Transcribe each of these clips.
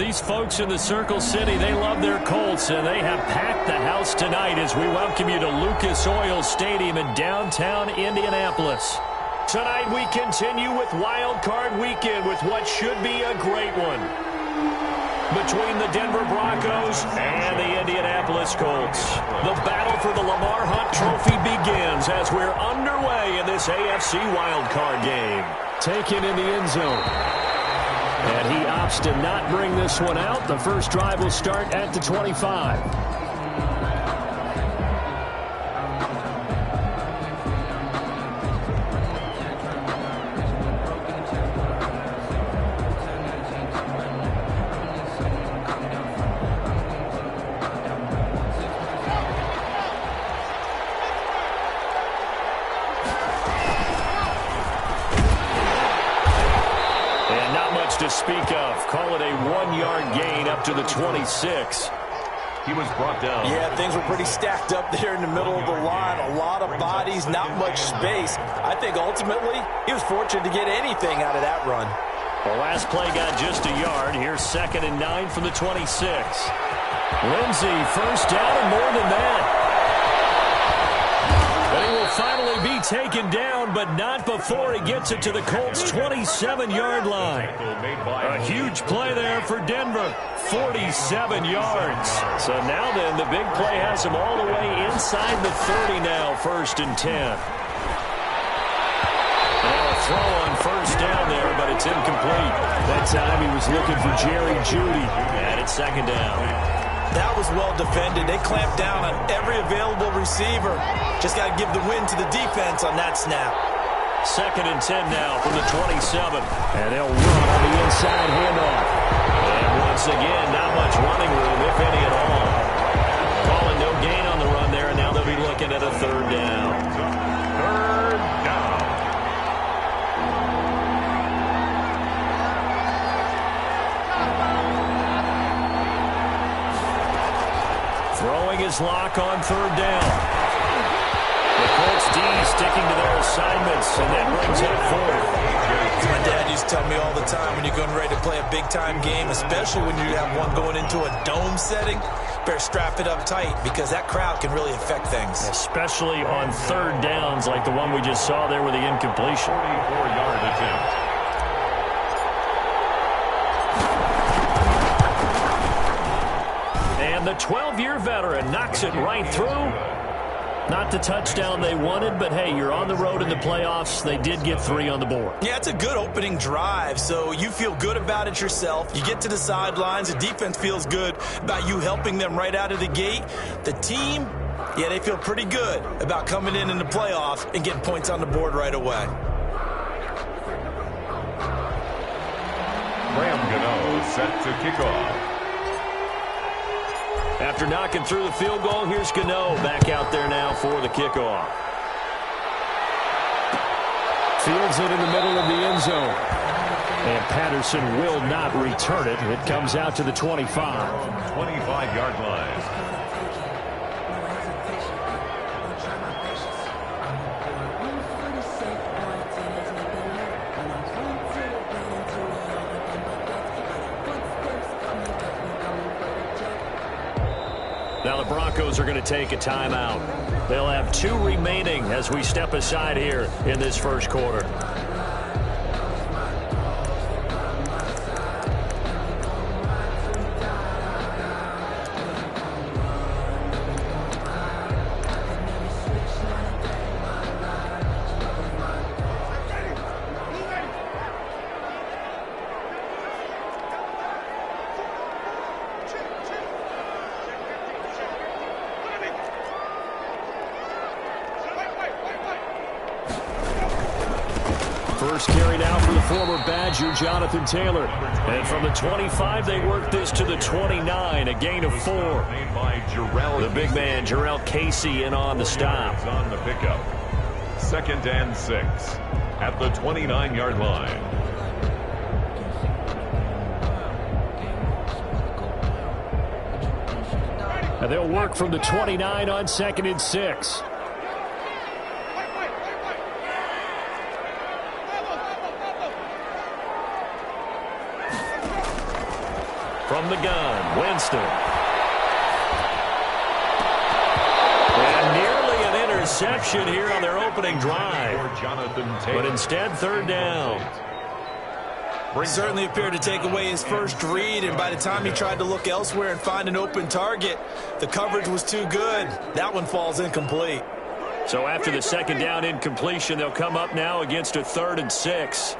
these folks in the Circle City, they love their Colts, and they have packed the house tonight as we welcome you to Lucas Oil Stadium in downtown Indianapolis. Tonight we continue with Wild Card Weekend with what should be a great one between the Denver Broncos and the Indianapolis Colts. The battle for the Lamar Hunt Trophy begins as we're underway in this AFC Wild Card game. Taken in the end zone. And he opts to not bring this one out. The first drive will start at the 25. To speak of. Call it a 1-yard gain up to the 26. He was brought down. Yeah, things were pretty stacked up there in the middle of the line. A lot of bodies, not much space. I think ultimately he was fortunate to get anything out of that run. The last play got just a yard. Here's 2nd and 9 from the 26. Lindsey, first down and more than that. But he will finally be taken down, but not before he gets it to the Colts' 27-yard line. A huge play there for Denver, 47 yards. So now then, the big play has him all the way inside the 30 now, 1st and 10. Now a throw on first down there, but it's incomplete. That time he was looking for Jerry Jeudy, and it's 2nd down. That was well defended. They clamped down on every available receiver. Just got to give the win to the defense on that snap. 2nd and 10 now from the 27. And they'll run on the inside handoff. And once again, not much running room, if any at all. Calling no gain on the run there, and now they'll be looking at a 3rd down. 3rd down. Throwing his lock on 3rd down. The Colts D sticking to their assignments, and that brings up 4th. My dad used to tell me all the time, when you're getting ready to play a big-time game, especially when you have one going into a dome setting, better strap it up tight because that crowd can really affect things. Especially on 3rd downs like the one we just saw there with the incompletion. 44-yard attempt. And the 12-year veteran knocks it right through. Not the touchdown they wanted, but hey, you're on the road in the playoffs. They did get 3 on the board. Yeah, it's a good opening drive, so you feel good about it yourself. You get to the sidelines. The defense feels good about you helping them right out of the gate. The team, yeah, they feel pretty good about coming in the playoffs and getting points on the board right away. Graham Gano set to kick off. After knocking through the field goal, here's Gano back out there now for the kickoff. Fields it in the middle of the end zone. And Patterson will not return it. It comes out to the 25. 25-yard line. Now the Broncos are going to take a timeout. They'll have 2 remaining as we step aside here in this first quarter. First carry now for the former Badger, Jonathan Taylor. And from the 25, they work this to the 29, a gain of 4. The big man, Jarrell Casey, in on the stop. On the pickup. 2nd and 6 at the 29-yard line. And they'll work from the 29 on 2nd and 6. From the gun, Winston. And nearly an interception here on their opening drive. But instead, third down. Certainly appeared to take away his first read, and by the time he tried to look elsewhere and find an open target, the coverage was too good. That one falls incomplete. So after the second down incompletion, they'll come up now against a 3rd and 6.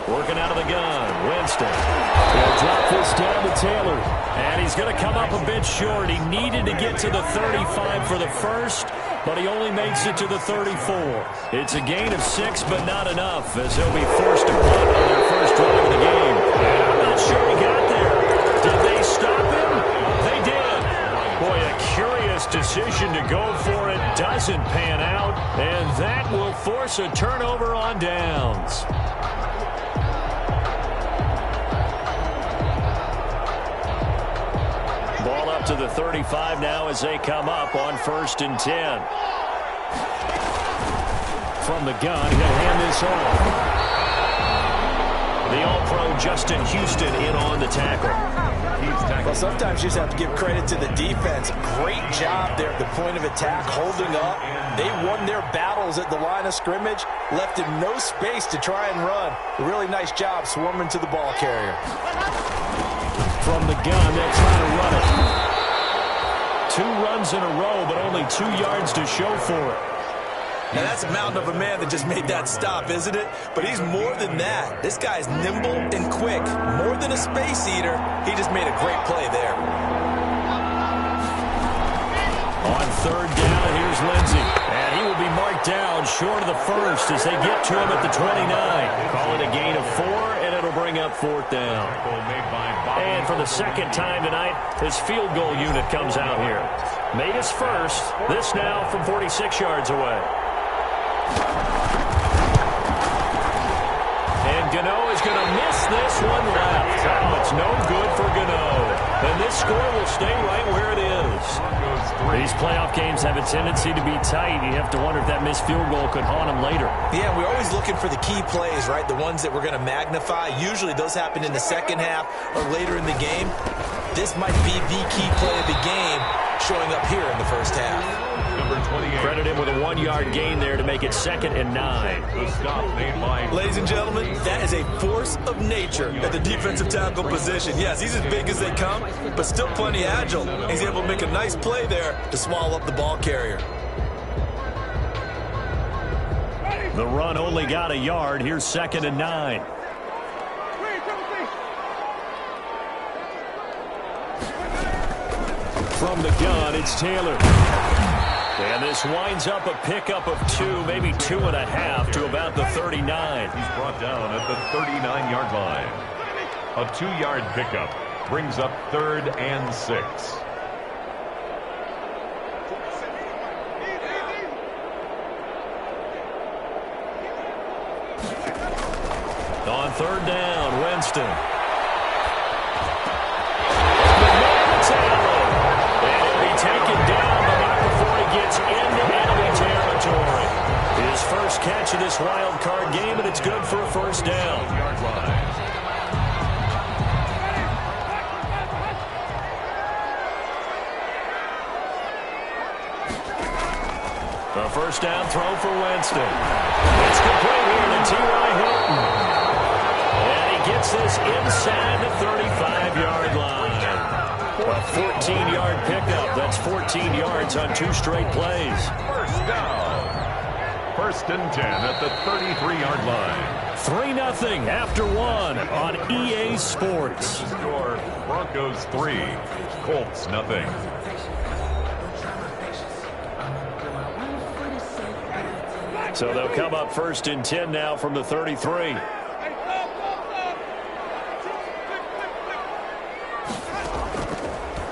Working out of the gun, Winston. He'll drop this down to Taylor. And he's going to come up a bit short. He needed to get to the 35 for the first, but he only makes it to the 34. It's a gain of 6, but not enough, as he'll be forced to punt on their first drive of the game. And I'm not sure he got there. Did they stop him? They did. Boy, a curious decision to go for it. Doesn't pan out, and that will force a turnover on downs. Ball up to the 35 now as they come up on 1st and 10. From the gun, he'll hand this off. The All-Pro Justin Houston in on the tackle. Well, sometimes you just have to give credit to the defense. Great job there at the point of attack, holding up. They won their battles at the line of scrimmage, left him no space to try and run. A really nice job swarming to the ball carrier. From the gun, they'll try to run it. 2 runs in a row, but only 2 yards to show for it. Now, that's a mountain of a man that just made that stop, isn't it? But he's more than that. This guy's nimble and quick. More than a space eater, he just made a great play there. On 3rd down, here's Lindsey. And he will be marked down short of the first as they get to him at the 29. Call it a gain of 4, and it'll bring up 4th down. And for the second time tonight, his field goal unit comes out here. Made his first. This now from 46 yards away. And Gano is going to miss this one left. Oh, it's no good for Gano. And this score will stay right where it is. These playoff games have a tendency to be tight. You have to wonder if that missed field goal could haunt him later. Yeah, we're always looking for the key plays, right? The ones that we're going to magnify. Usually those happen in the second half or later in the game. This might be the key play of the game showing up here in the first half. Number 28. Credit him with a 1-yard gain there to make it 2nd and 9. The stop made by... Ladies and gentlemen, that is a force of nature at the defensive tackle position. Yes, he's as big as they come, but still plenty agile. He's able to make a nice play there to swallow up the ball carrier. The run only got a yard. Here's 2nd and 9. From the gun, it's Taylor. And this winds up a pickup of 2, maybe 2.5 to about the 39. He's brought down at the 39-yard line. A 2-yard pickup brings up 3rd and 6. On 3rd down, Winston. Taken down, but not before he gets into enemy territory. His first catch of this wild card game, and it's good for a 1st down. A 1st down throw for Winston. It's complete here to T.Y. Hilton. And he gets this inside the 35-yard line. A 14-yard pickup. That's 14 yards on 2 straight plays. 1st down. 1st and 10 at the 33-yard line. 3-0 after 1 on EA Sports. Score Broncos 3, Colts 0. So they'll come up 1st and 10 now from the 33.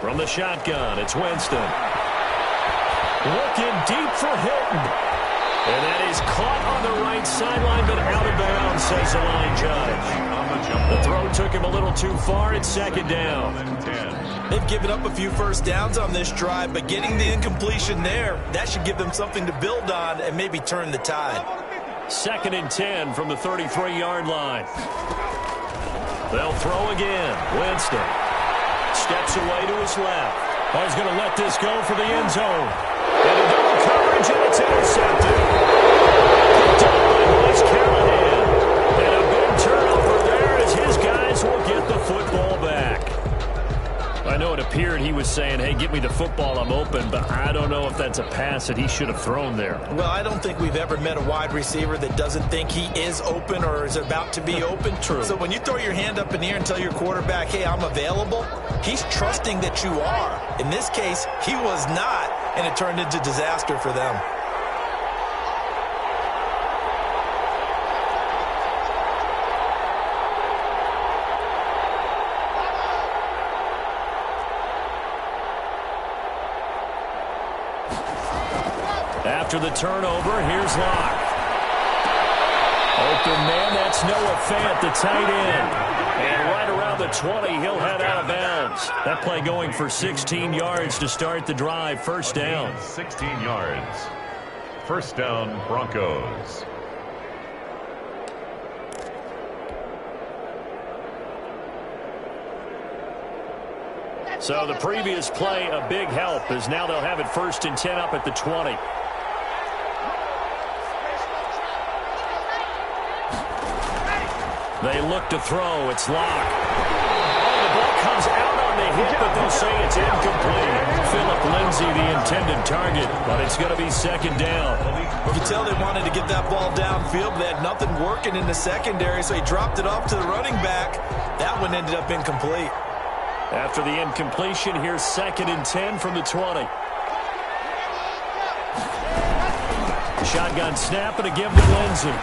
From the shotgun, it's Winston. Looking deep for Hilton. And that is caught on the right sideline, but out of bounds, says the line judge. The throw took him a little too far. It's 2nd down. They've given up a few 1st downs on this drive, but getting the incompletion there, that should give them something to build on and maybe turn the tide. 2nd and 10 from the 33-yard line. They'll throw again. Winston steps away to his left. He's going to let this go for the end zone. And a double coverage, and it's intercepted. Picked up by Bryce Callahan. And a big turnover there as his guys will get the football back. I know it appeared he was saying, hey, get me the football, I'm open, but I don't know if that's a pass that he should have thrown there. Well, I don't think we've ever met a wide receiver that doesn't think he is open or is about to be open. True. So when you throw your hand up in the air and tell your quarterback, hey, I'm available, he's trusting that you are. In this case, he was not, and it turned into disaster for them. After the turnover, here's Locke. Open man, that's Noah Fant, the tight end. And right around the 20, he'll head out of bounds. That play going for 16 yards to start the drive. First down. 16 yards. First down, Broncos. So the previous play, a big help, as now they'll have it 1st and 10 up at the 20. They look to throw. It's Locke. Oh, the ball comes out on the hit, but they'll say it's incomplete. Philip Lindsay, the intended target, but it's going to be 2nd down. You can tell they wanted to get that ball downfield, but they had nothing working in the secondary, so he dropped it off to the running back. That one ended up incomplete. After the incompletion, here's 2nd and 10 from the 20. Shotgun snap and a give to Lindsay.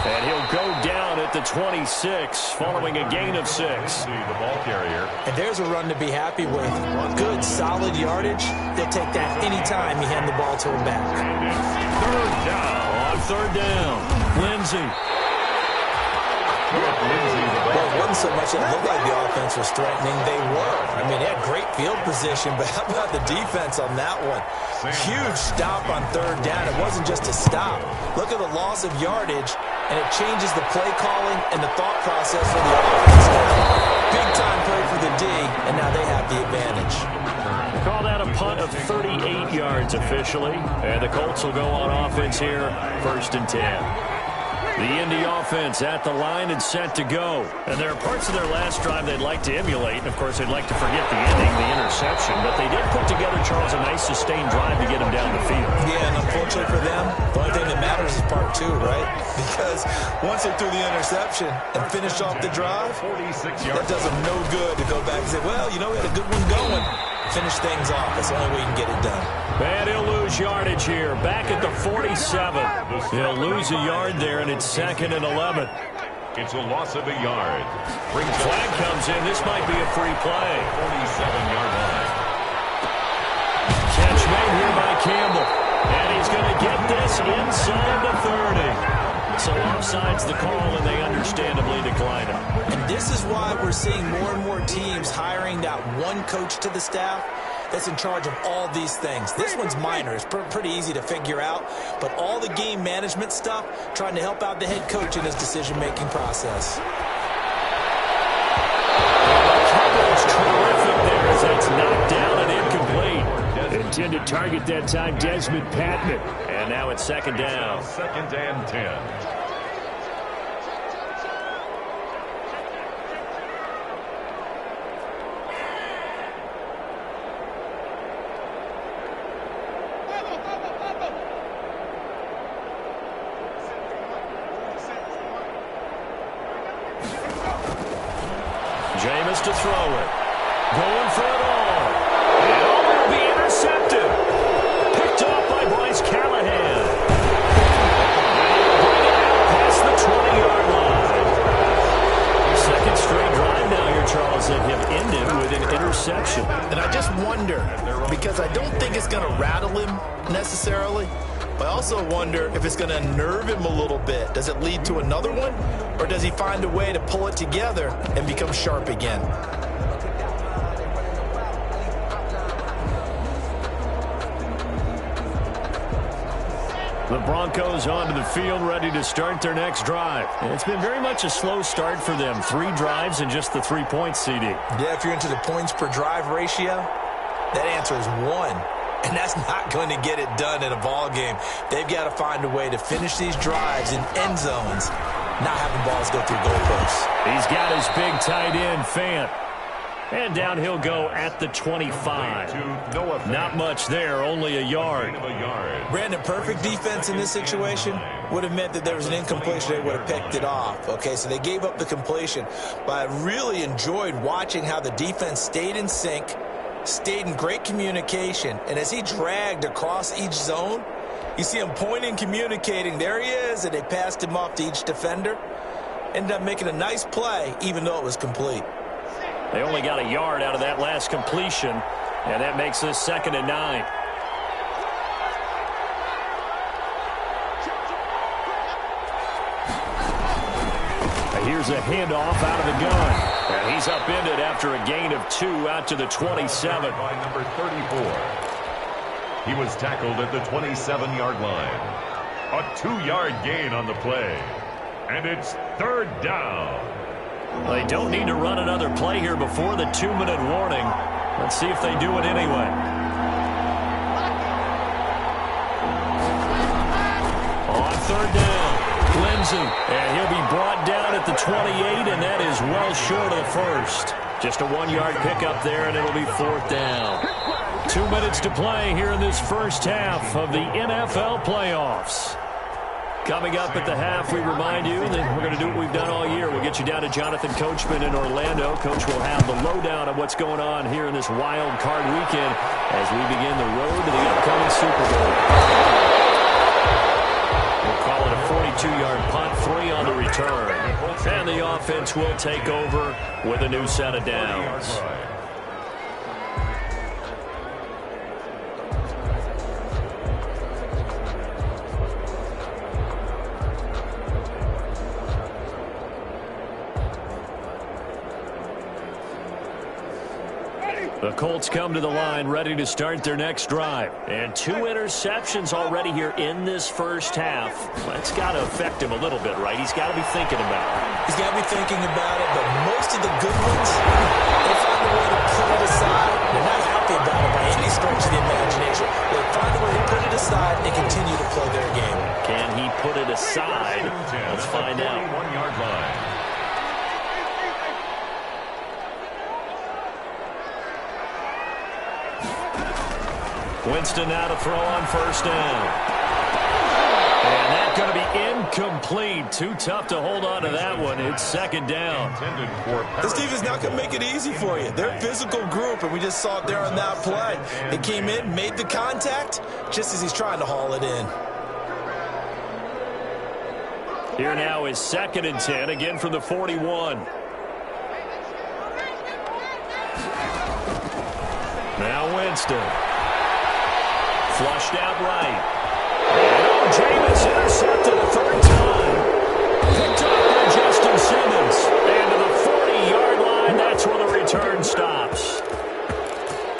And he'll go down at the 26 following a gain of 6. The ball carrier. And there's a run to be happy with. Good, solid yardage. They'll take that anytime you hand the ball to him back. And it's 3rd down. On 3rd down, Lindsay. Well, it wasn't so much that it looked like the offense was threatening. They were. I mean, they had great field position, but how about the defense on that one? Huge stop on 3rd down. It wasn't just a stop. Look at the loss of yardage, and it changes the play calling and the thought process for the offense now. Big-time play for the D, and now they have the advantage. Call that a punt of 38 yards officially, and the Colts will go on offense here, 1st and 10. The Indy offense at the line and set to go. And there are parts of their last drive they'd like to emulate. And, of course, they'd like to forget the ending, the interception. But they did put together, Charles, a nice sustained drive to get them down the field. Yeah, and unfortunately for them, the only thing that matters is part 2, right? Because once they threw the interception and finished off the drive, that does them no good to go back and say, well, you know, we had a good one going. Finish things off. That's the only way you can get it done. And he'll lose yardage here. Back at the 47. He'll lose a yard there, and it's 2nd and 11. It's a loss of a yard. Flag comes in. This might be a free play. 47-yard line. Catch made here by Campbell. And he's going to get this inside the 30. So offside's the call, and they understandably decline it. And this is why we're seeing more and more teams hiring that one coach to the staff that's in charge of all these things. This one's minor. It's pretty easy to figure out. But all the game management stuff, trying to help out the head coach in his decision-making process. Coverage terrific there as that's knocked down and incomplete. Intended target that time, Desmond Patman. And now it's 2nd down. 2nd and 10. Jameis to throw it. Going for it all. And all will be intercepted. Picked off by Bryce Callahan. And he'll bring it out past the 20-yard line. 2nd straight drive now here, Charles, that have ended with an interception. And I just wonder, because I don't think it's going to rattle him necessarily, but I also wonder if it's going to nerve him a little bit. Does it lead to another one? Or does he find a way to pull it together and become sharp again? The Broncos onto the field, ready to start their next drive. And it's been very much a slow start for them. 3 drives and just the 3 points, CD. Yeah, if you're into the points per drive ratio, that answer is 1. And that's not going to get it done in a ball game. They've got to find a way to finish these drives in end zones, not having balls go through goalposts. He's got his big tight end, Fant. And down he'll go at the 25. Not much there, only a yard. Brandon, perfect defense in this situation would have meant that there was an incompletion. They would have picked it off. Okay, so they gave up the completion. But I really enjoyed watching how the defense stayed in sync, stayed in great communication. And as he dragged across each zone, you see him pointing, communicating. There he is, and they passed him off to each defender. Ended up making a nice play, even though it was complete. They only got a yard out of that last completion, and that makes this 2nd and 9. Here's a handoff out of the gun. And he's upended after a gain of 2 out to the 27. By number 34. He was tackled at the 27-yard line. A 2-yard gain on the play. And it's 3rd down. They don't need to run another play here before the 2-minute warning. Let's see if they do it anyway. On 3rd down, Lindsey. And he'll be brought down at the 28, and that is well short of the first. Just a 1-yard pickup there, and it'll be 4th down. 2 minutes to play here in this first half of the NFL playoffs. Coming up at the half, we remind you that we're going to do what we've done all year. We'll get you down to Jonathan Coachman in Orlando. Coach will have the lowdown of what's going on here in this wild card weekend as we begin the road to the upcoming Super Bowl. We'll call it a 42-yard punt, 3 on the return. And the offense will take over with a new set of downs. The Colts come to the line ready to start their next drive. And 2 interceptions already here in this first half. That's got to affect him a little bit, right? He's got to be thinking about it. He's got to be thinking about it, but most of the good ones, they find a way to put it aside. They're not happy about it by any stretch of the imagination. They find a way to put it aside and continue to play their game. Can he put it aside? Let's find out. 1-yard line. Winston now to throw on 1st down. And that's going to be incomplete. Too tough to hold on to that one. It's 2nd down. This defense not going to make it easy for you. They're a physical group, and we just saw it there on that play. They came in, made the contact, just as he's trying to haul it in. Here now is 2nd and 10, again from the 41. Now Winston. Flushed out right. And Jameis intercepted a 3rd time. Picked up by Justin Simmons. And to the 40-yard line, that's where the return stops.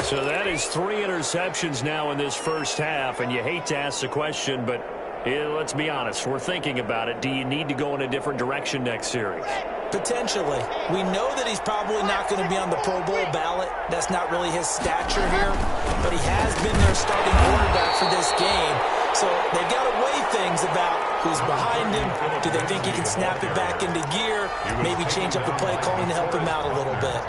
So that is 3 interceptions now in this first half. And you hate to ask the question, but let's be honest. We're thinking about it. Do you need to go in a different direction next series? Potentially. We know that he's probably not going to be on the Pro Bowl ballot. That's not really his stature here. But he has been their starting quarterback for this game. So they've got to weigh things about who's behind him. Do they think he can snap it back into gear? Maybe change up the play calling to help him out a little bit.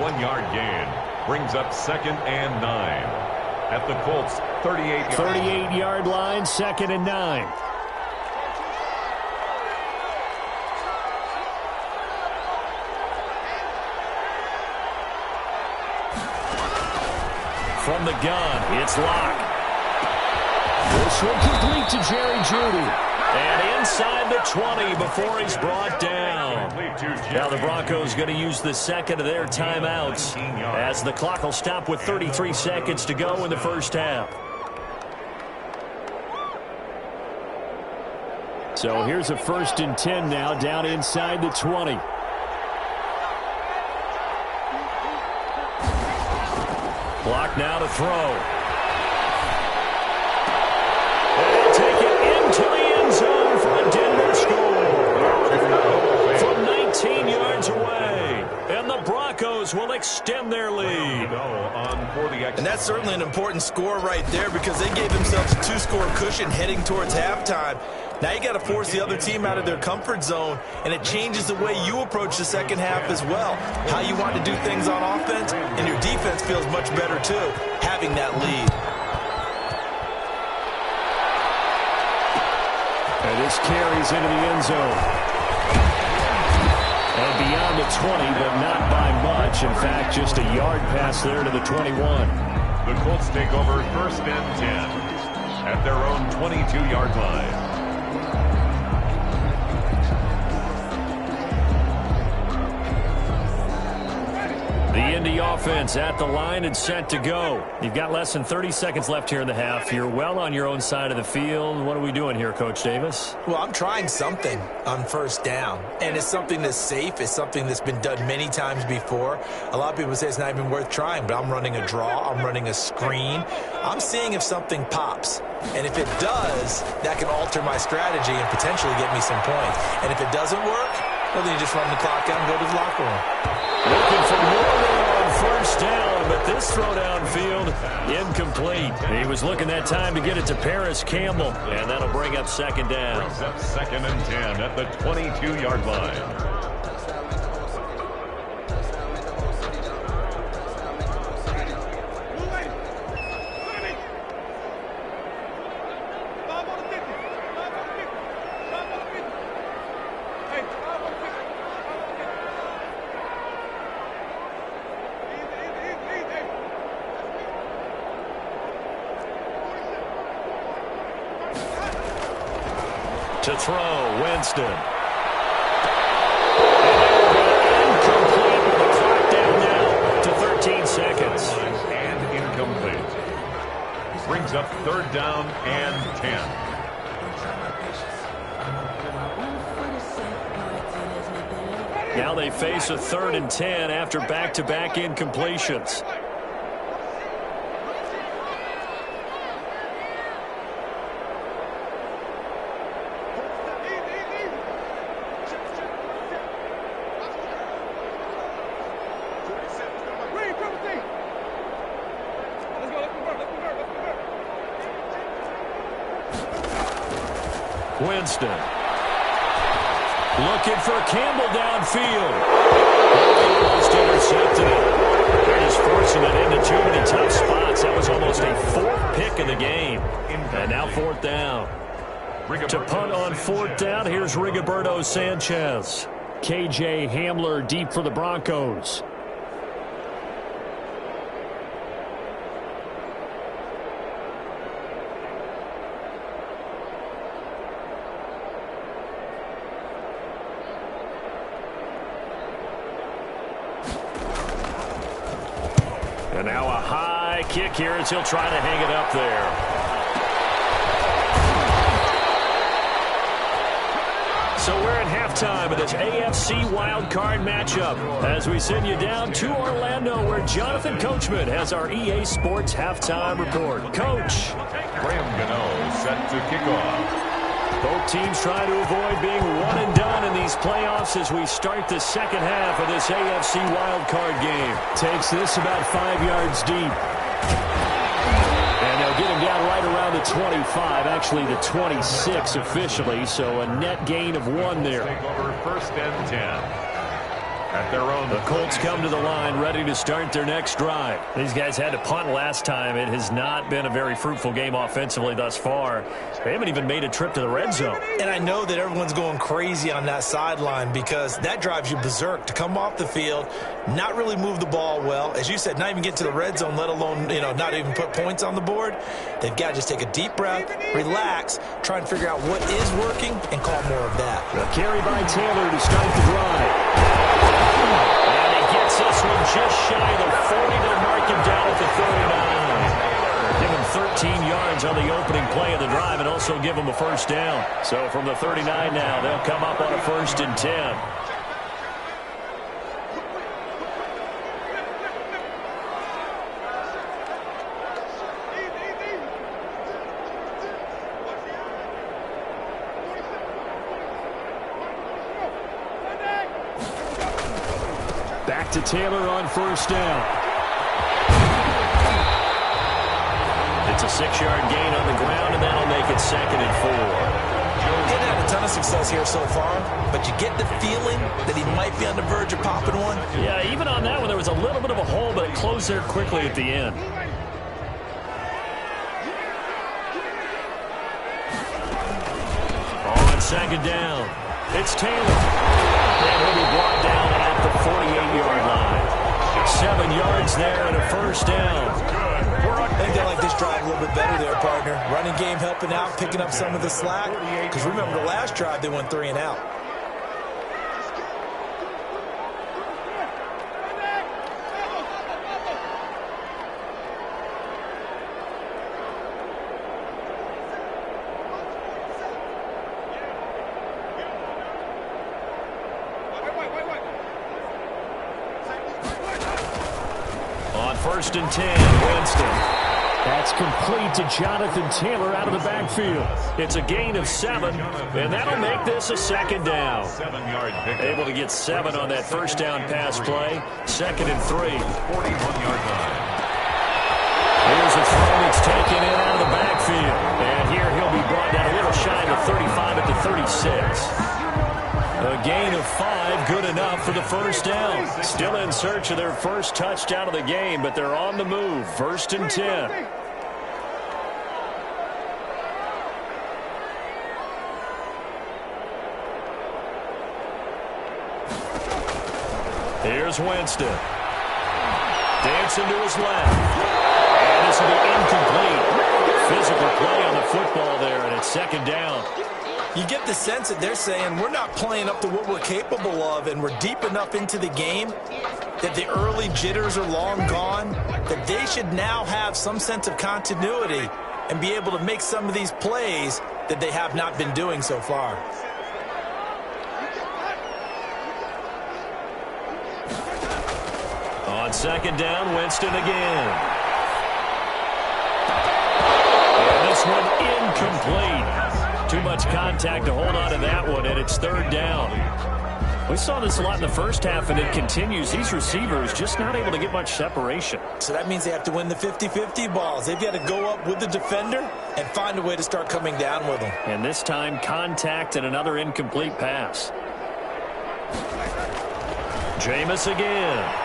1-yard gain brings up 2nd and 9. At the Colts' 38-yard line, 2nd and 9. From the gun, it's Locke. This one complete to Jerry Jeudy. And inside the 20 before he's brought down. Now the Broncos going to use the 2nd of their timeouts as the clock will stop with 33 seconds to go in the first half. So here's a 1st and 10 now down inside the 20. Clock now to throw. And extend their lead. And that's certainly an important score right there because they gave themselves a 2-score cushion heading towards halftime. Now you got to force the other team out of their comfort zone, and it changes the way you approach the second half as well. How you want to do things on offense, and your defense feels much better too, having that lead. And this carries into the end zone. And beyond the 20, but not by much. In fact, just a yard pass there to the 21. The Colts take over 1st and 10 at their own 22-yard line. The Indy offense at the line and set to go. You've got less than 30 seconds left here in the half. You're well on your own side of the field. What are we doing here, Coach Davis? Well, I'm trying something on 1st down, and it's something that's safe. It's something that's been done many times before. A lot of people say it's not even worth trying, but I'm running a draw. I'm running a screen. I'm seeing if something pops. And if it does, that can alter my strategy and potentially get me some points. And if it doesn't work, well, then you just run the clock out and go to the locker room. Looking for more there on 1st down, but this throw downfield, incomplete. He was looking that time to get it to Paris Campbell, and that'll bring up 2nd down. Brings up 2nd and 10 at the 22-yard line. To throw, Winston. Incomplete with the clock down now to 13 seconds. And incomplete. Brings up 3rd down and 10. Now they face a 3rd and 10 after back-to-back incompletions. Winston. Looking for Campbell downfield. Almost intercepted it. They're just forcing it into too many tough spots. That was almost a 4th pick of the game. And now 4th down. To punt on 4th down, here's Rigoberto Sanchez. KJ Hamler deep for the Broncos. And now a high kick here as he'll try to hang it up there. So we're in halftime of this AFC wildcard matchup as we send you down to Orlando where Jonathan Coachman has our EA Sports halftime report. Coach. Graham Gano set to kick off. Both teams trying to avoid being one and done in these playoffs as we start the second half of this AFC wildcard game. Takes this about 5 yards deep. And they'll get him down right around the 25, actually the 26 officially, so a net gain of 1 there. Take over 1st and 10. At their own. The Colts come to the line ready to start their next drive. These guys had to punt last time. It has not been a very fruitful game offensively thus far. They haven't even made a trip to the red zone. And I know that everyone's going crazy on that sideline because that drives you berserk to come off the field, not really move the ball well. As you said, not even get to the red zone, let alone, not even put points on the board. They've got to just take a deep breath, relax, try and figure out what is working, and call more of that. A carry by Taylor to start the drive. And he gets this one just shy of the 40 to mark him down at the 39. Give him 13 yards on the opening play of the drive and also give him a 1st down. So from the 39 now, they'll come up on a 1st and 10. Back to Taylor on first down. It's a 6-yard gain on the ground, and that'll make it 2nd and 4. Didn't have a ton of success here so far, but you get the feeling that he might be on the verge of popping one. Yeah, even on that one, there was a little bit of a hole, but it closed there quickly at the end. On 2nd down, it's Taylor. And he'll be brought down at the 48-yard line. 7 yards there and a first down. I think they like this drive a little bit better there, partner. Running game helping out, picking up some of the slack. Because remember, the last drive, they went 3 and out. On 1st and 10, Winston. That's complete to Jonathan Taylor out of the backfield. It's a gain of 7, and that'll make this a 2nd down. 7-yard pickup. Able to get 7 on that first down pass play. 2nd and 3. 41-yard line. Here's a throw that's taken in out of the backfield. And here he'll be brought down a little shy of the 35 at the 36. A gain of 5, good enough for the first down. Still in search of their first touchdown of the game, but they're on the move. 1st and 10. Here's Winston. Dancing to his left. And this will be incomplete. Physical play on the football there, and it's 2nd down. You get the sense that they're saying we're not playing up to what we're capable of, and we're deep enough into the game that the early jitters are long gone, that they should now have some sense of continuity and be able to make some of these plays that they have not been doing so far. On 2nd down, Winston again. And this one incomplete. Too much contact to hold on to that one, and it's 3rd down. We saw this a lot in the first half, and it continues. These receivers just not able to get much separation. So that means they have to win the 50-50 balls. They've got to go up with the defender and find a way to start coming down with them. And this time, contact and another incomplete pass. Jameis again.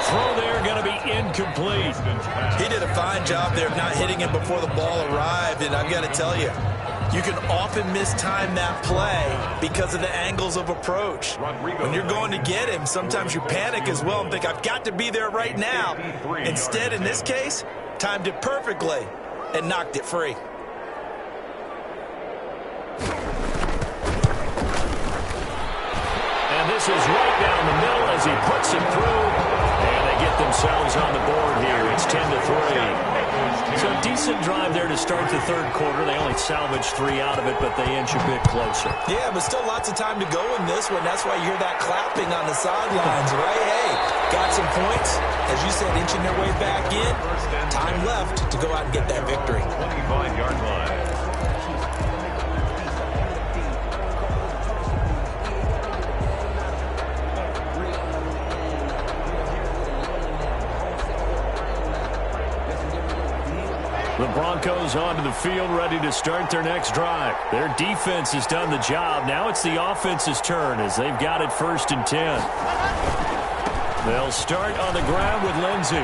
Throw there going to be incomplete. He did a fine job there of not hitting him before the ball arrived, and I've got to tell you, you can often mistime that play because of the angles of approach. When you're going to get him, sometimes you panic as well and think, I've got to be there right now. Instead, in this case, timed it perfectly and knocked it free. And this is right down the middle as he puts it through. And they get themselves on the board here. It's 10-3. So a decent drive there to start the 3rd quarter. They only salvaged 3 out of it, but they inch a bit closer. Yeah, but still lots of time to go in this one. That's why you hear that clapping on the sidelines, right? Hey, got some points. As you said, inching their way back in. Time left to go out and get that victory. 25-yard line. The Broncos onto the field, ready to start their next drive. Their defense has done the job. Now it's the offense's turn as they've got it 1st and 10. They'll start on the ground with Lindsey.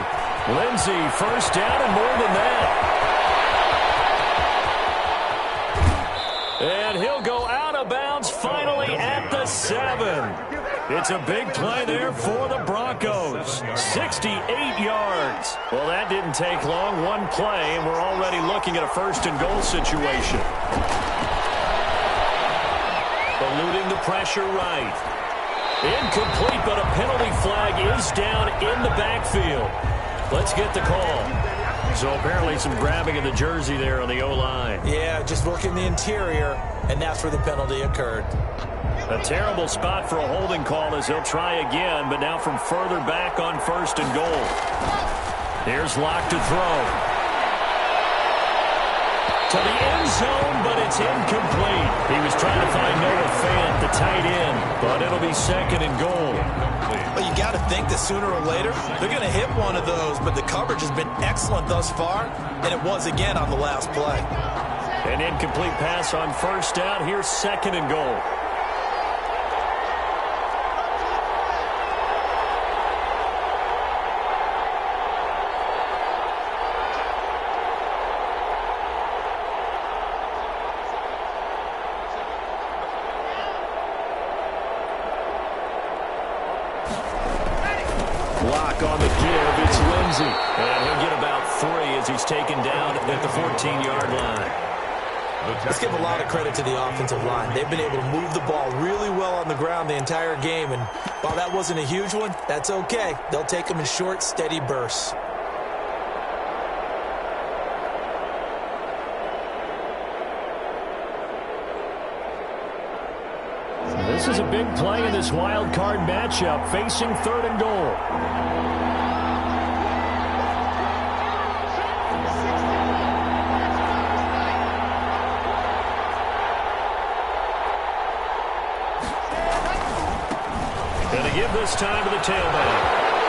Lindsey, 1st down and more than that. And he'll go out of bounds finally at the 7. It's a big play there for the Broncos. 68 yards. Well, that didn't take long. One play, and we're already looking at a 1st and goal situation. Eluding the pressure right. Incomplete, but a penalty flag is down in the backfield. Let's get the call. So apparently some grabbing of the jersey there on the O-line. Yeah, just working the interior, and that's where the penalty occurred. A terrible spot for a holding call as he'll try again, but now from further back on 1st and goal. Here's Locke to throw. To the end zone, but it's incomplete. He was trying to find Noah Fant, the tight end, but it'll be 2nd and goal. Well, you got to think that sooner or later they're going to hit one of those, but the coverage has been excellent thus far, and it was again on the last play. An incomplete pass on 1st down. Here's 2nd and goal. Block on the give. It's Lindsey. And he'll get about 3 as he's taken down at the 14-yard line. Let's give a lot of credit to the offensive line. They've been able to move the ball really well on the ground the entire game. And while that wasn't a huge one, that's okay. They'll take them in short, steady bursts. This is a big play in this wild card matchup, facing 3rd and goal. Going to give this time to the tailback.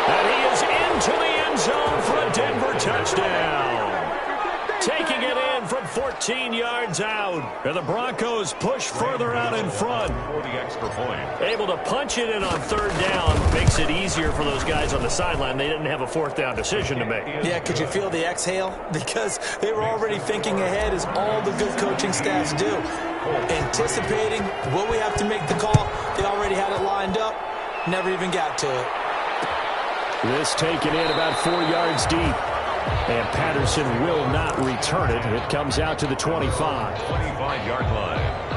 And he is into the end zone for a Denver touchdown. Taking it in from 14 yards out. And the Broncos push further out in front. For the extra point. Able to punch it in on 3rd down. Makes it easier for those guys on the sideline. They didn't have a 4th down decision to make. Yeah, could you feel the exhale? Because they were already thinking ahead, as all the good coaching staffs do. Anticipating, will we have to make the call? They already had it lined up. Never even got to it. This taken in about 4 yards deep. And Patterson will not return it. It comes out to the 25. 25-yard line.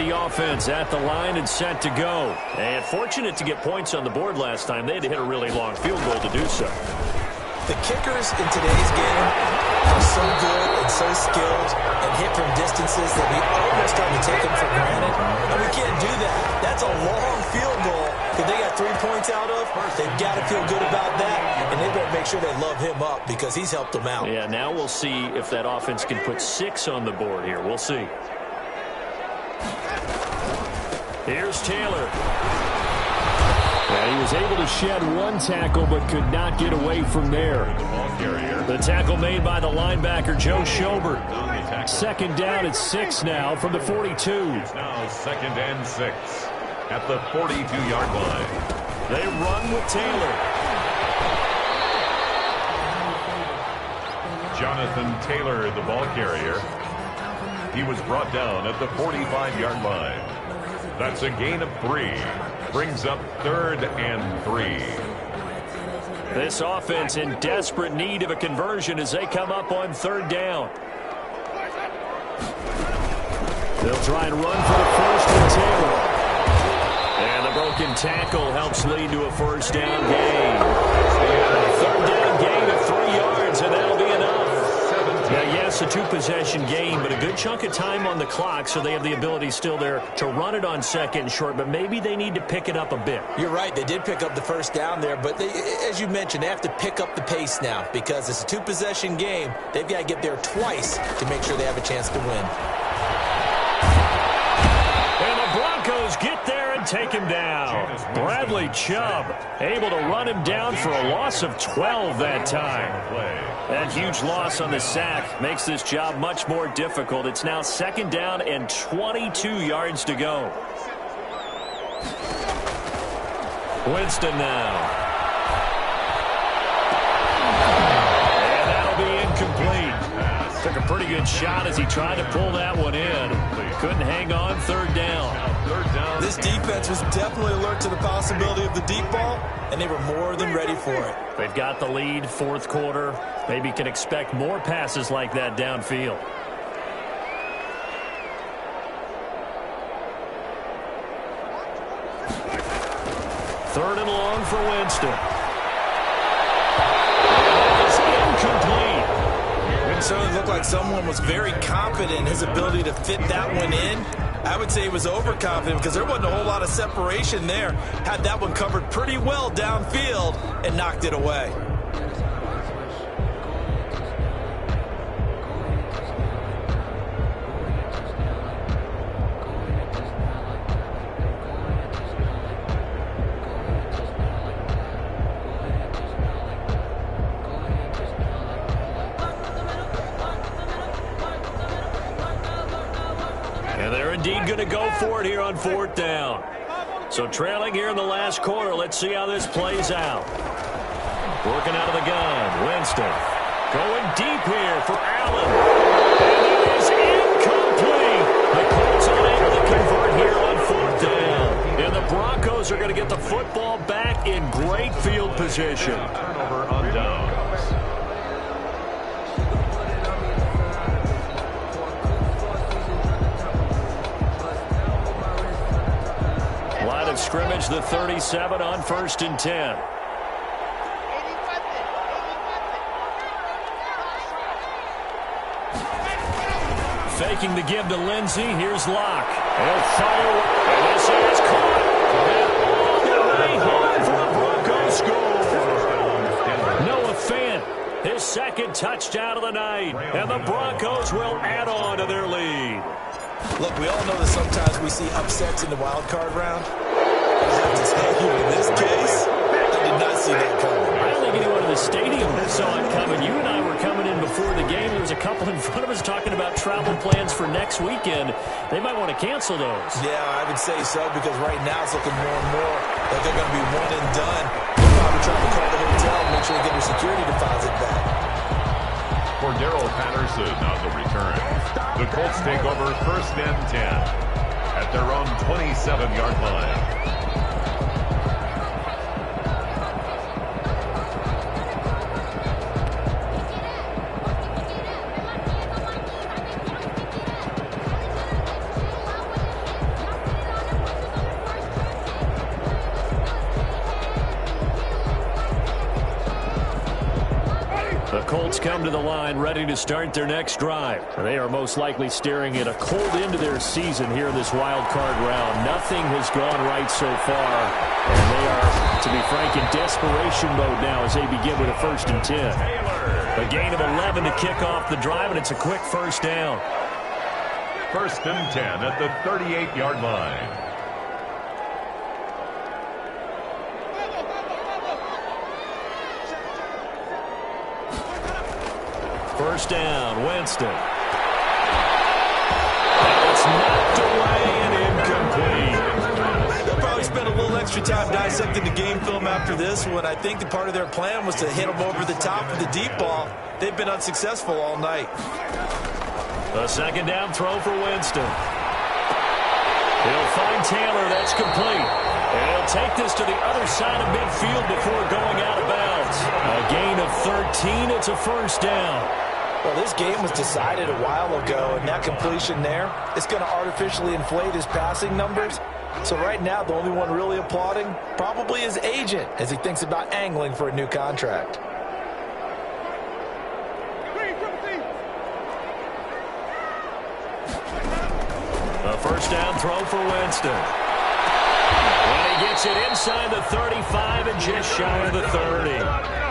Offense at the line and set to go. And fortunate to get points on the board last time. They had to hit a really long field goal to do so. The kickers in today's game are so good and so skilled and hit from distances that we almost start to take them for granted. And we can't do that. That's a long field goal that they got 3 points out of. They've got to feel good about that. And they better make sure they love him up because he's helped them out. Yeah, now we'll see if that offense can put 6 on the board here. We'll see. Here's Taylor. And he was able to shed 1 tackle but could not get away from there. The tackle made by the linebacker, Joe Schobert. 2nd down at 6 now from the 42. It's now 2nd and 6 at the 42-yard line. They run with Taylor. Jonathan Taylor, the ball carrier. He was brought down at the 45-yard line. That's a gain of 3. Brings up 3rd and 3. This offense in desperate need of a conversion as they come up on 3rd down. They'll try and run for the first with Taylor. And the broken tackle helps lead to a 1st down gain. A 3rd down gain of 3 yards, and that'll be enough. Now, yes, a 2-possession game, but a good chunk of time on the clock, so they have the ability still there to run it on 2nd and short, but maybe they need to pick it up a bit. You're right. They did pick up the 1st down there, but they, as you mentioned, they have to pick up the pace now because it's a 2-possession game. They've got to get there twice to make sure they have a chance to win. And the Broncos get there and take him down. Bradley Chubb able to run him down for a loss of 12 that time. That huge loss on the sack makes this job much more difficult. It's now 2nd down and 22 yards to go. Winston now. And that'll be incomplete. Took a pretty good shot as he tried to pull that one in. Couldn't hang on 3rd down. This defense was definitely alert to the possibility of the deep ball, and they were more than ready for it. They've got the lead, 4th quarter. Maybe can expect more passes like that downfield. Third and long for Winston. That is incomplete. It certainly looked like someone was very confident in his ability to fit that one in. I would say he was overconfident because there wasn't a whole lot of separation there. Had that one covered pretty well downfield and knocked it away. And they're indeed going to go for it here on fourth down. So trailing here in the last quarter, let's see how this plays out. Working out of the gun, Winston. Going deep here for Allen. And it is incomplete. The Colts unable to convert here on fourth down. And the Broncos are going to get the football back in great field position. Turnover on downs. Line of scrimmage, the 37 on 1st and 10. Faking the give to Lindsey. Here's Locke. He'll fire. And this is caught. And all the way home for a Bronco score. Noah Fant, his second touchdown of the night. And the Broncos will add on to their lead. Look, we all know that sometimes we see upsets in the wild card round. I have to tell you, in this case, I did not see that coming. I don't think anyone in the stadium saw it coming. You and I were coming in before the game. There was a couple in front of us talking about travel plans for next weekend. They might want to cancel those. Yeah, I would say so, because right now it's looking more and more like they're going to be one and done. They're probably trying to call the hotel and make sure they get their security deposit back. For Darrell Patterson on the return. The Colts take over 1st and 10 at their own 27-yard line. The Colts come to the line ready to start their next drive. They are most likely staring at a cold end to their season here in this wild card round. Nothing has gone right so far, and they are, to be frank, in desperation mode now as they begin with a 1st and 10. A gain of 11 to kick off the drive, and it's a quick first down. 1st and 10 at the 38-yard line. First down, Winston. It's knocked away and incomplete. They'll probably spend a little extra time dissecting the game film after this one. I think that part of their plan was to hit them over the top of the deep ball. They've been unsuccessful all night. A second down throw for Winston. He'll find Taylor. That's complete. And he'll take this to the other side of midfield before going out of bounds. A gain of 13. It's a first down. Well, this game was decided a while ago, and that completion there is going to artificially inflate his passing numbers. So right now, the only one really applauding probably his agent as he thinks about angling for a new contract. A first down throw for Winston. And he gets it inside the 35 and just shy of the 30.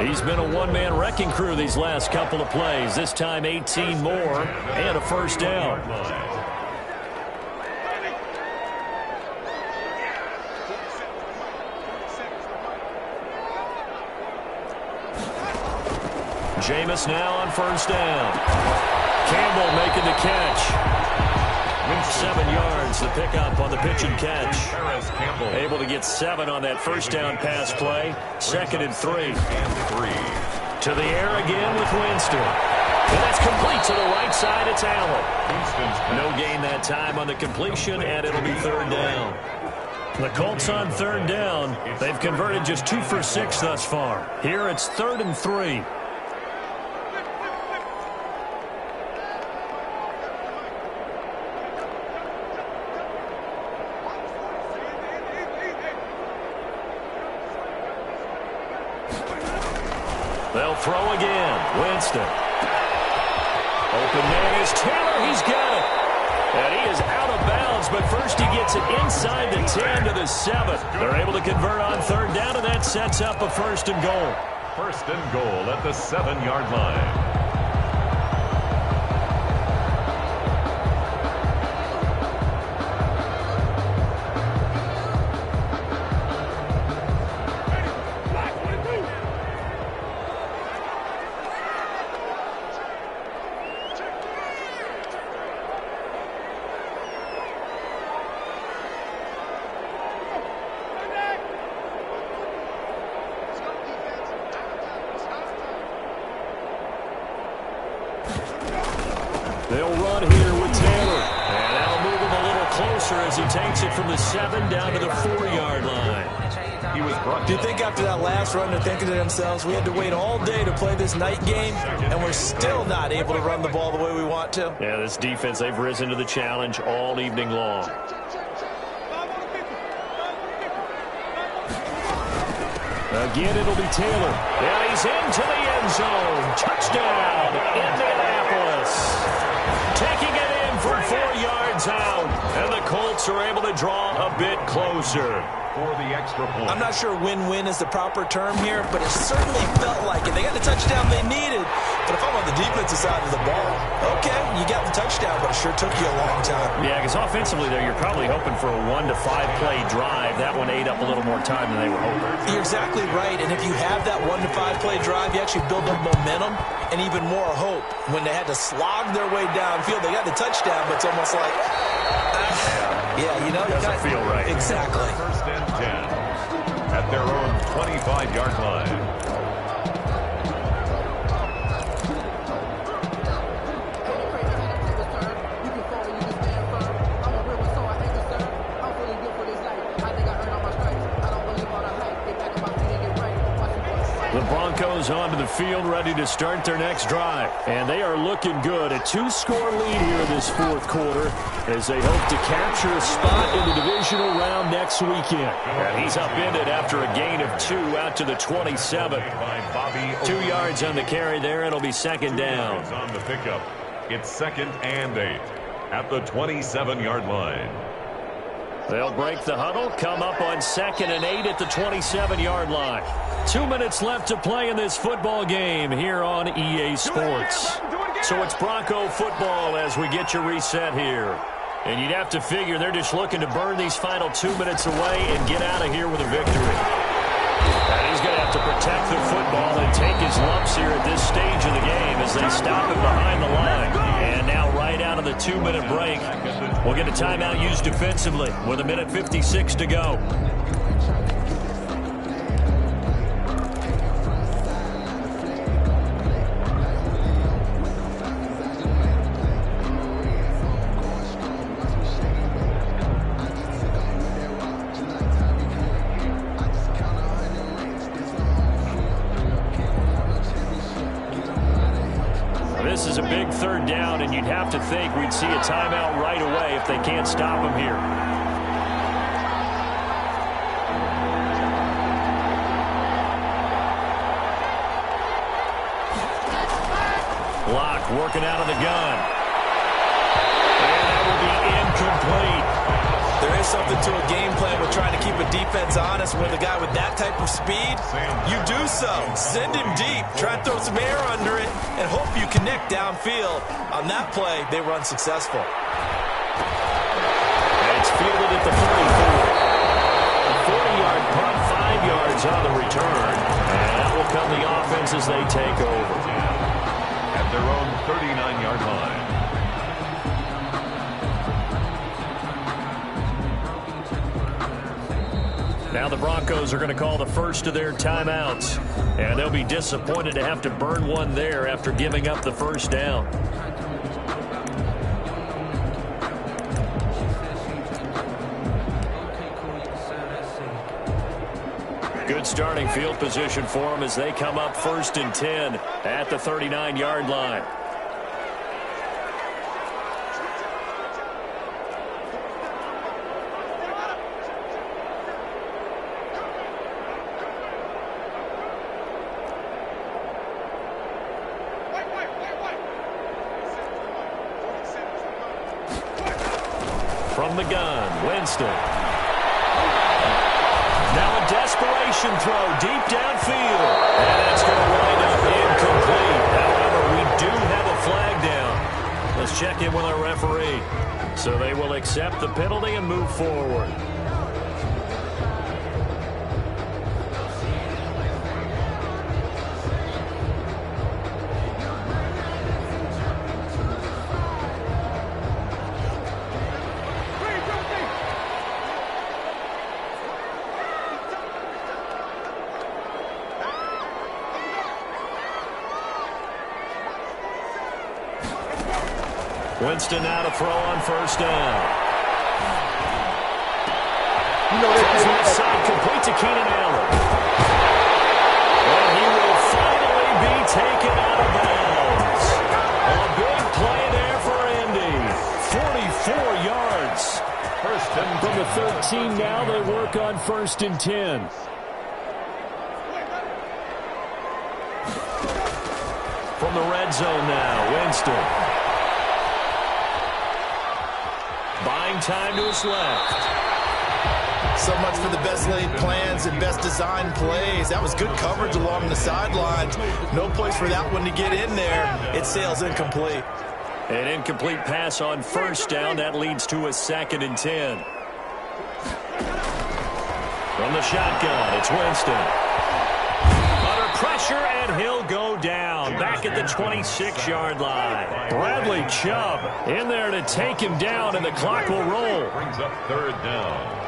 He's been a one-man wrecking crew these last couple of plays. This time 18 more and a first down. Jameis now on first down. Campbell making the catch. 7 yards, the pickup on the pitch and catch. Able to get 7 on that first down pass play. 2nd and 3. To the air again with Winston. And that's complete to the right side. It's Allen. No gain that time on the completion, and it'll be 3rd down. The Colts on 3rd down. They've converted just 2 for 6 thus far. Here it's 3rd and 3. They'll throw again. Winston. Open man is Taylor. He's got it. And he is out of bounds, but first he gets it inside the 10 to the 7. They're able to convert on third down, and that sets up a 1st and goal. 1st and goal at the 7-yard line. They'll run here with Taylor. And that'll move him a little closer as he takes it from the 7 down to the 4-yard line. He was brought. Do you think after that last run they're thinking to themselves, we had to wait all day to play this night game, and we're still not able to run the ball the way we want to? Yeah, this defense, they've risen to the challenge all evening long. Again, it'll be Taylor. Yeah, he's into the end zone. Touchdown, Indianapolis. Taking it in from 4 yards out. And the Colts are able to draw a bit closer. For the extra point. I'm not sure win-win is the proper term here, but it certainly felt like it. They got the touchdown they needed. But if I'm on the defensive side of the ball, okay, you got the touchdown, but it sure took you a long time. Yeah, because offensively there, you're probably hoping for a 1 to 5 play drive. That one ate up a little more time than they were hoping. You're exactly right, and if you have that 1 to 5 play drive, you actually build up momentum and even more hope. When they had to slog their way downfield, they got the touchdown, but it's almost like, yeah, you know, doesn't feel right. Exactly. 1st and 10 at their own 25-yard line. The Broncos onto the field, ready to start their next drive. And they are looking good. A 2-score lead here in this 4th quarter as they hope to capture a spot in the divisional round next weekend. And he's upended after a gain of 2 out to the 27. 2 yards on the carry there. It'll be 2nd down. On the pickup, it's 2nd and 8 at the 27-yard line. They'll break the huddle, come up on 2nd and 8 at the 27-yard line. 2 minutes left to play in this football game here on EA Sports. So it's Bronco football as we get your reset here. And you'd have to figure they're just looking to burn these final 2 minutes away and get out of here with a victory. And he's going to have to protect the football and take his lumps here at this stage of the game as they stop him behind the line. And now right out of the 2-minute break, we'll get a timeout used defensively with 1:56 to go. This is a big 3rd down, and you'd have to think we'd see a timeout right away if they can't stop him here. Block working out of the gun. And that will be incomplete. There is something to a game plan with trying to keep a defense honest with a guy with that type of speed. You do so. Send him deep. Try to throw some air under it and hope you connect downfield. On that play, they were unsuccessful. And it's fielded at the 44. A 40-yard punt, 5 yards on the return. And that will come the offense as they take over. At their own 39-yard line. Now the Broncos are going to call the first of their timeouts. And they'll be disappointed to have to burn one there after giving up the 1st down. Good starting field position for them as they come up 1st and 10 at the 39-yard line. from the gun. Winston. Now a desperation throw deep downfield. And that's going to wind up incomplete. However, we do have a flag down. Let's check in with our referee. So they will accept the penalty and move forward. Winston now to throw on first down. Throws left side, complete to Keenan Allen. And he will finally be taken out of bounds. A big play there for Indy. 44 yards. First and from the 13 now, they work on first and 10. From the red zone now, Winston. Buying time to his left. So much for the best laid plans and best designed plays. That was good coverage along the sidelines. No place for that one to get in there. It sails incomplete. An incomplete pass on first down. That leads to a 2nd and 10. From the shotgun, it's Winston. Under pressure, and he'll go down. Back at the 26-yard line. Bradley Chubb in there to take him down, and the clock will roll. Brings up third down.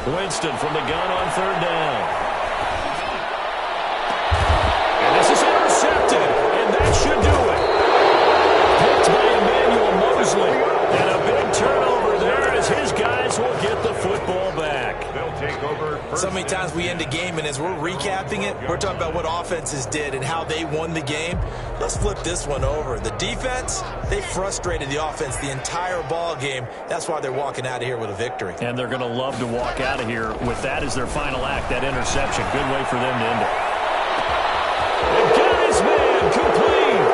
Winston from the gun on third down. And this is intercepted, and that should do it. Picked by Emmanuel Mosley. And a big turnover there as his guys will get the football back. They'll take over. So many times we end a game, and as we're recapping it, we're talking about what offenses did and how they won the game. Let's flip this one over. The defense, they frustrated the offense the entire ball game. That's why they're walking out of here with a victory. And they're going to love to walk out of here with that as their final act, that interception. Good way for them to end it. They've got his man complete.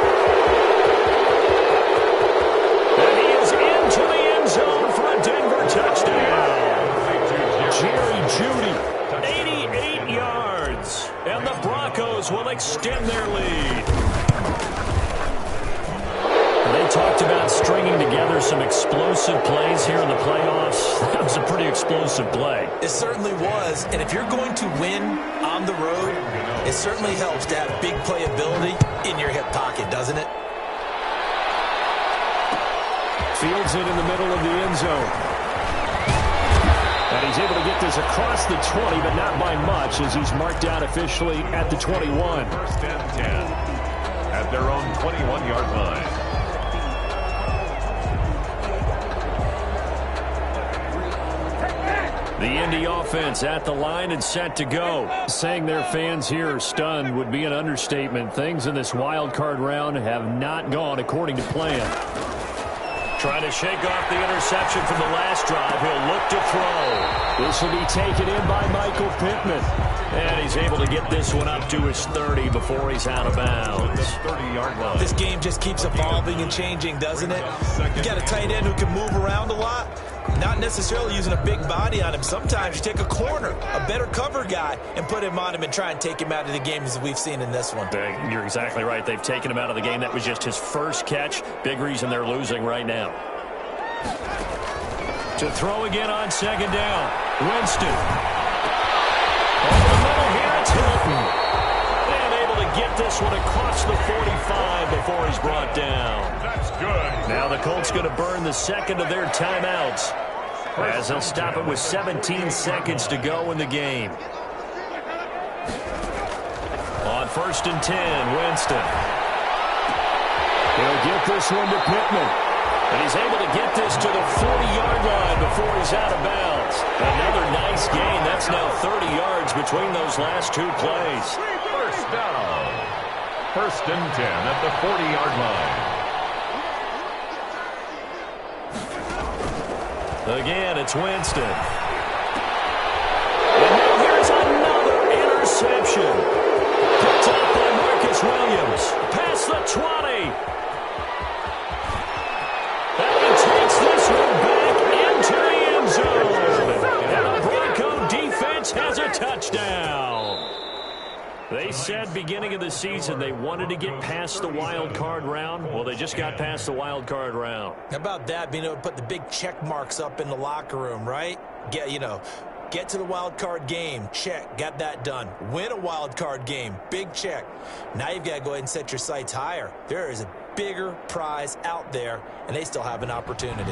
And he is into the end zone for a Denver touchdown. Jerry Jeudy, 88 yards. And the Broncos will extend their lead. They talked about stringing together some explosive plays here in the playoffs. That was a pretty explosive play. It certainly was. And if you're going to win on the road, it certainly helps to have big playability in your hip pocket, doesn't it? Fields it in the middle of the end zone. And he's able to get this across the 20, but not by much, as he's marked out officially at the 21. First and 10 at their own 21-yard line. The Indy offense at the line and set to go. Saying their fans here are stunned would be an understatement. Things in this wild card round have not gone according to plan. Trying to shake off the interception from the last drive. He'll look to throw. This will be taken in by Michael Pittman. And he's able to get this one up to his 30 before he's out of bounds. 30-yard line. This game just keeps evolving and changing, doesn't it? You got a tight end who can move around a lot. Not necessarily using a big body on him. Sometimes you take a corner, a better cover guy, and put him on him and try and take him out of the game as we've seen in this one. You're exactly right. They've taken him out of the game. That was just his first catch. Big reason they're losing right now. To throw again on second down. Winston. Over the middle here, it's Hilton. And able to get this one across the 45 before he's brought down. That's good. Now the Colts going to burn the second of their timeouts, as they'll stop it with 17 seconds to go in the game. On first and 10, Winston. He'll get this one to Pittman. And he's able to get this to the 40-yard line before he's out of bounds. Another nice gain. That's now 30 yards between those last two plays. First down. First and 10 at the 40-yard line. Again, it's Winston. And now here's another interception. Picked up by is Williams. Past the 20. And he takes this one back into the end zone. And the Bronco defense has a touchdown. They said beginning of the season they wanted to get past the wild card round. Well, they just got past the wild card round. How about that, being able to put the big check marks up in the locker room, right? Get to the wild card game. Check. Got that done. Win a wild card game. Big check. Now you've got to go ahead and set your sights higher. There is a bigger prize out there, and they still have an opportunity.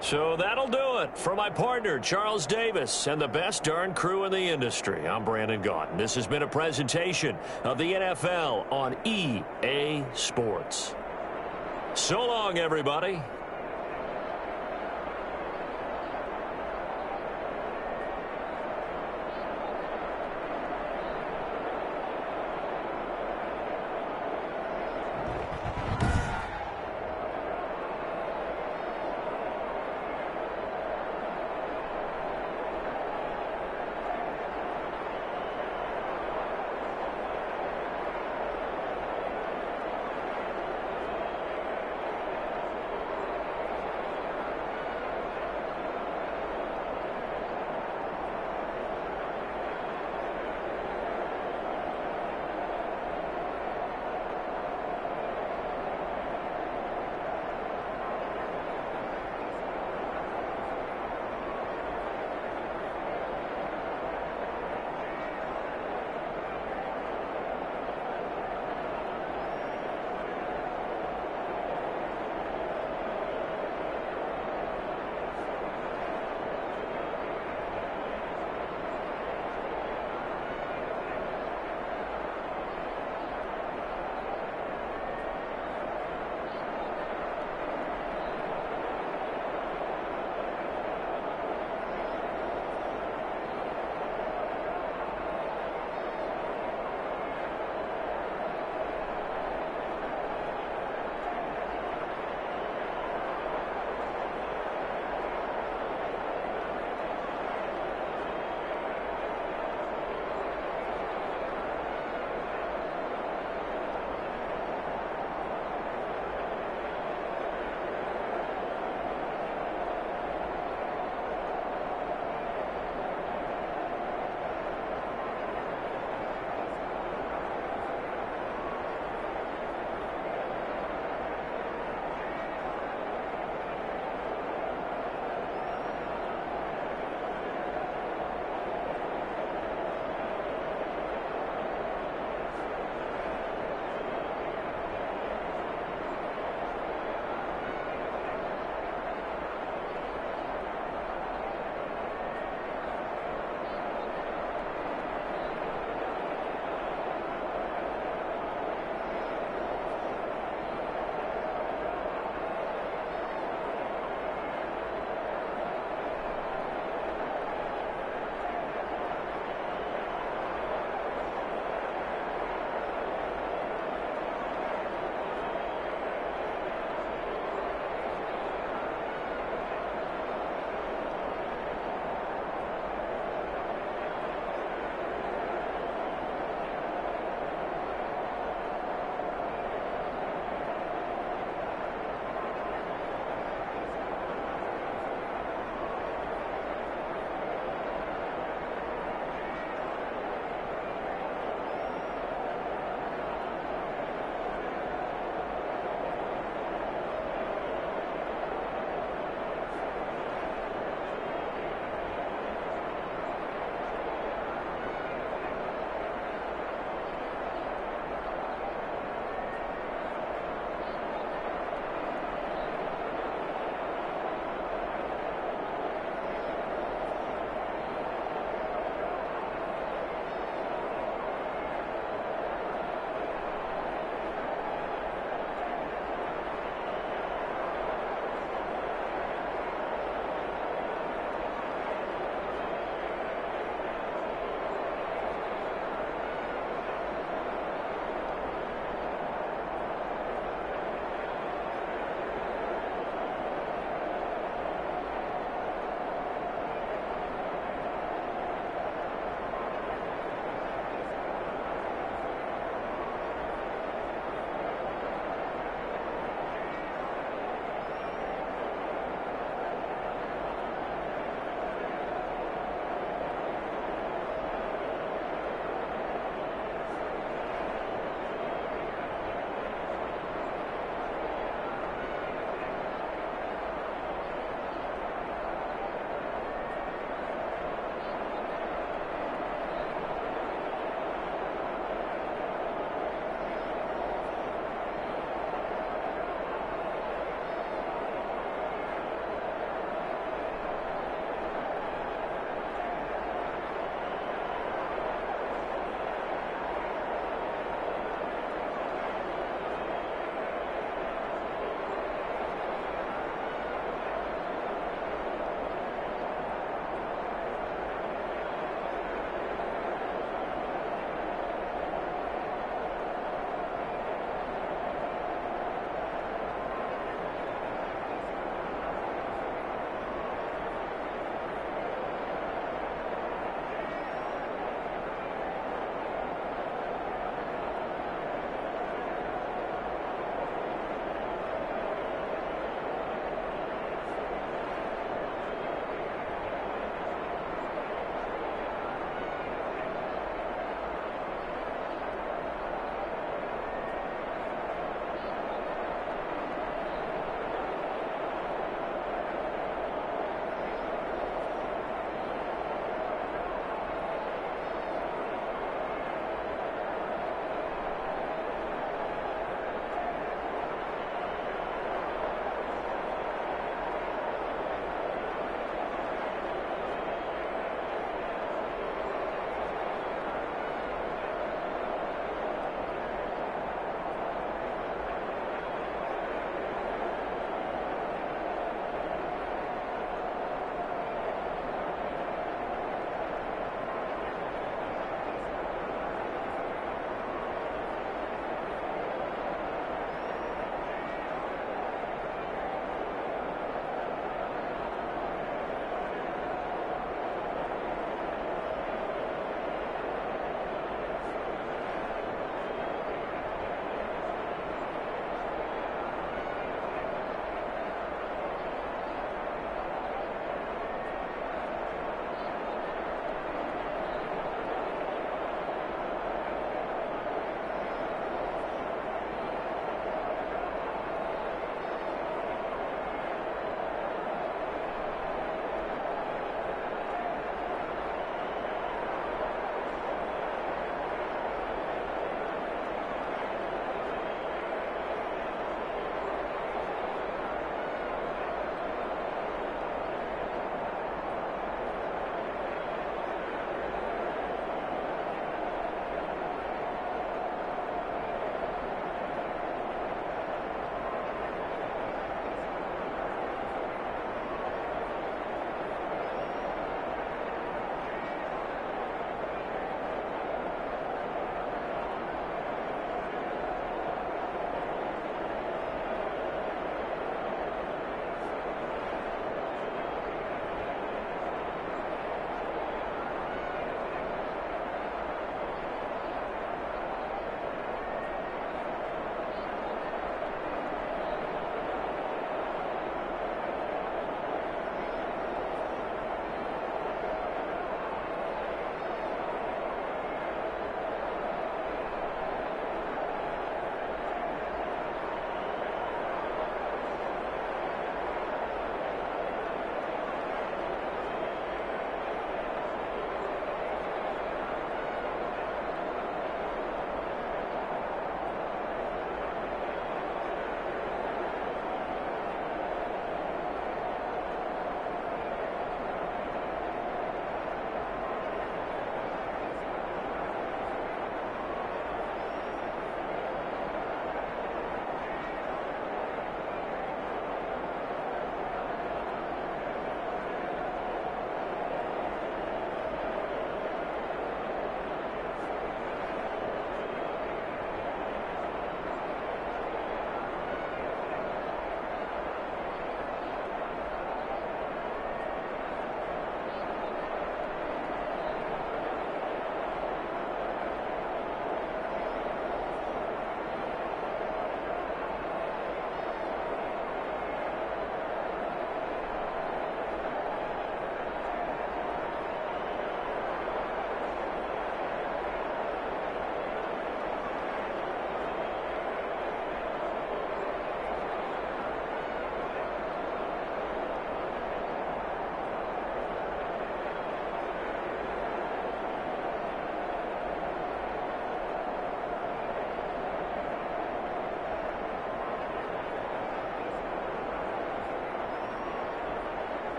So that'll do it. For my partner, Charles Davis, and the best darn crew in the industry, I'm Brandon Gaudin. This has been a presentation of the NFL on EA Sports. So long, everybody.